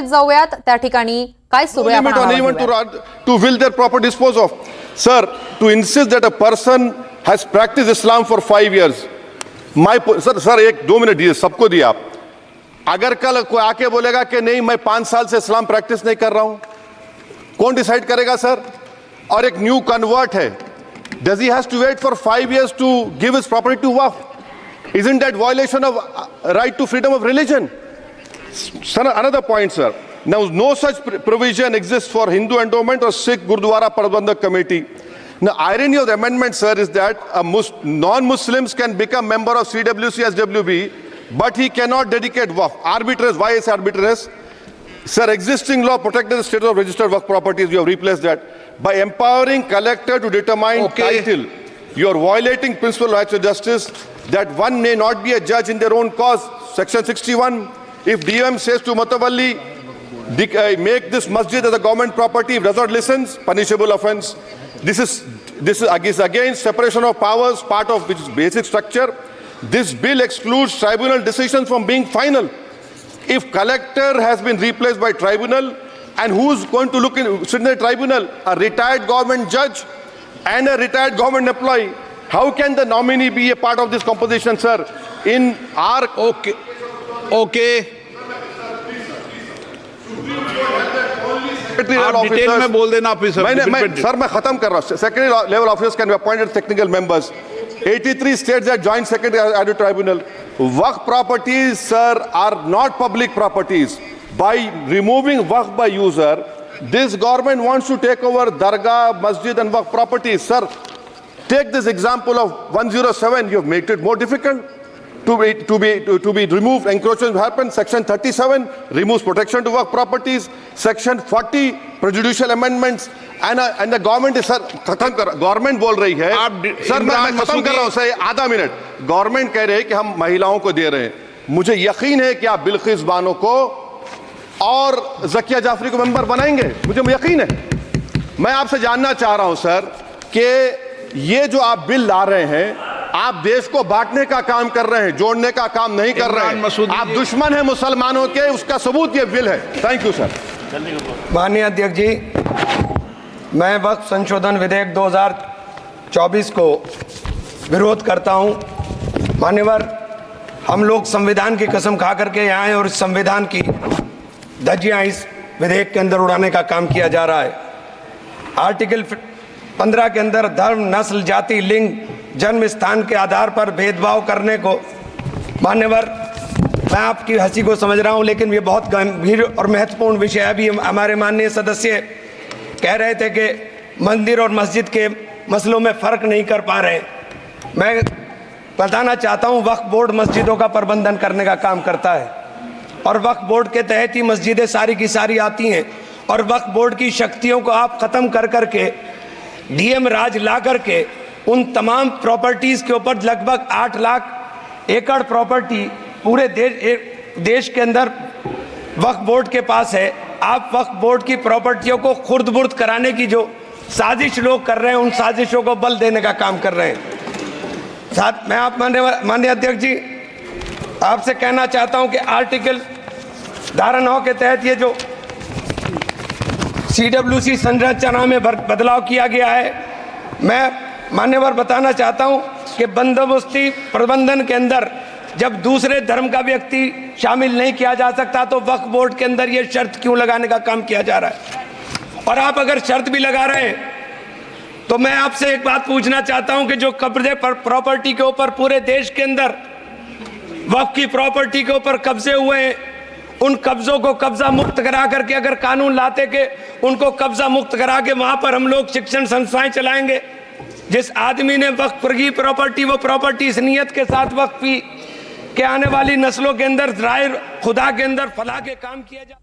जाऊयात त्या ठिकाणी काय सुरू आहे limit on anyone to will their proper dispose of. Sir, to insist that a person has practiced Islam for 5 years. Sir एक 2 मिनट दिए, सबको दिया आप. अगर कल कोई आके बोलेगा कि नहीं मैं 5 साल से इस्लाम प्रैक्टिस नहीं कर रहा हूं, कौन डिसाइड करेगा सर? और एक न्यू कन्वर्ट है, does he has to wait for 5 years to give his property to waqf? Isn't that violation of right to freedom of religion? Sir, another point, sir. Now, no such provision exists for Hindu endowment or Sikh Gurdwara Prabandhak Committee. Now, irony of the amendment, sir, is that non-Muslims can become member of CWC, SWB, but he cannot dedicate waqf. Arbitrariness. Why is arbitrariness? Sir, existing law protected the status of registered waqf properties. You have replaced that. By empowering collector to determine title, you are violating principle of rights of justice, that one may not be a judge in their own cause. Section 61. If DOM says to Matawalli, make this masjid as a government property, if does not listen, punishable offense. This is against separation of powers, part of which is basic structure. This bill excludes tribunal decisions from being final. If collector has been replaced by tribunal, and who's going to sit in the tribunal? A retired government judge and a retired government employee. How can the nominee be a part of this composition, sir? In our okay आप detail में बोल देना officer. Sir मैं खत्म कर रहा हूं. Secondary level officers can be appointed technical members. 83 states that joint secretary added tribunal. Waqf properties, sir, are not public properties. By removing waqf by user, this government wants to take over dargah, masjid and waqf properties. Sir, take this example of 107. You have made it more difficult to be removed. Encroachment happen. Section 37 removes protection to waqf properties. Section 40 prejudicial amendments. And the government is, sir, खत्म कर. Government बोल रही है. Sir मैं खत्म कर रहा हूं सर, आधा मिनट. Government कह रहे हैं कि हम महिलाओं को दे रहे हैं. मुझे यकीन है कि आप बिल्किस बानो को और ज़किया जाफरी को मेंबर बनाएंगे. मुझे यकीन है. मैं आपसे जानना चाह रहा हूं सर कि ये जो आप बिल ला रहे हैं, आप देश को बांटने का काम कर रहे हैं, जोड़ने का काम नहीं कर रहे हैं. आप दुश्मन हैं मुसलमानों के, उसका सबूत ये बिल है. Thank you sir. माननीय अध्यक्ष जी, मैं वक्फ संशोधन विधेयक 2024 को विरोध करता हूं. मान्यवर, हम लोग संविधान की कसम खा करके यहाँ आए और इस संविधान की धज्जियाँ इस विधेयक के अंदर उड़ाने का काम किया जा रहा है. आर्टिकल 15 के अंदर धर्म, नस्ल, जाति, लिंग, जन्म स्थान के आधार पर भेदभाव करने को, मान्यवर मैं आपकी हंसी को समझ रहा हूं, लेकिन ये बहुत गंभीर और महत्वपूर्ण विषय है. अभी हमारे माननीय सदस्य कह रहे थे कि मंदिर और मस्जिद के मसलों में फ़र्क नहीं कर पा रहे. मैं बताना चाहता हूं, वक्फ बोर्ड मस्जिदों का प्रबंधन करने का काम करता है और वक्फ बोर्ड के तहत ही मस्जिदें सारी की सारी आती हैं. और वक्फ बोर्ड की शक्तियों को आप ख़त्म कर करके डीएम राज ला करके उन तमाम प्रॉपर्टीज़ के ऊपर लगभग 8 लाख एकड़ प्रॉपर्टी पूरे देश के अंदर वक्फ बोर्ड के पास है. आप वक्फ बोर्ड की प्रॉपर्टियों को खुर्द बुर्द कराने की जो साजिश लोग कर रहे हैं, उन साजिशों को बल देने का काम कर रहे हैं. साथ मैं आप माननीय अध्यक्ष जी आपसे कहना चाहता हूं कि आर्टिकल धारा 9 के तहत ये जो CWC संरचना में बदलाव किया गया है, मैं मान्यवर बताना चाहता हूं कि बंदोबस्ती प्रबंधन के अंदर जब दूसरे धर्म का व्यक्ति शामिल नहीं किया जा सकता, तो वक्फ बोर्ड के अंदर ये शर्त क्यों लगाने का काम किया जा रहा है? और आप अगर शर्त भी लगा रहे हैं तो मैं आपसे एक बात पूछना चाहता हूं कि जो कब्जे पर प्रॉपर्टी के ऊपर पूरे देश के अंदर वक्फ की प्रॉपर्टी के ऊपर कब्जे हुए हैं, उन कब्जों को कब्जा मुक्त करा करके अगर कानून लाते के उनको कब्जा मुक्त करा के वहां पर हम लोग शिक्षण संस्थाएं चलाएंगे. जिस आदमी ने वक्फ की प्रॉपर्टी, वो प्रॉपर्टी इस नियत के साथ वक्फ की के आने वाली नस्लों के अंदर राय खुदा के अंदर फला के काम किया जाए.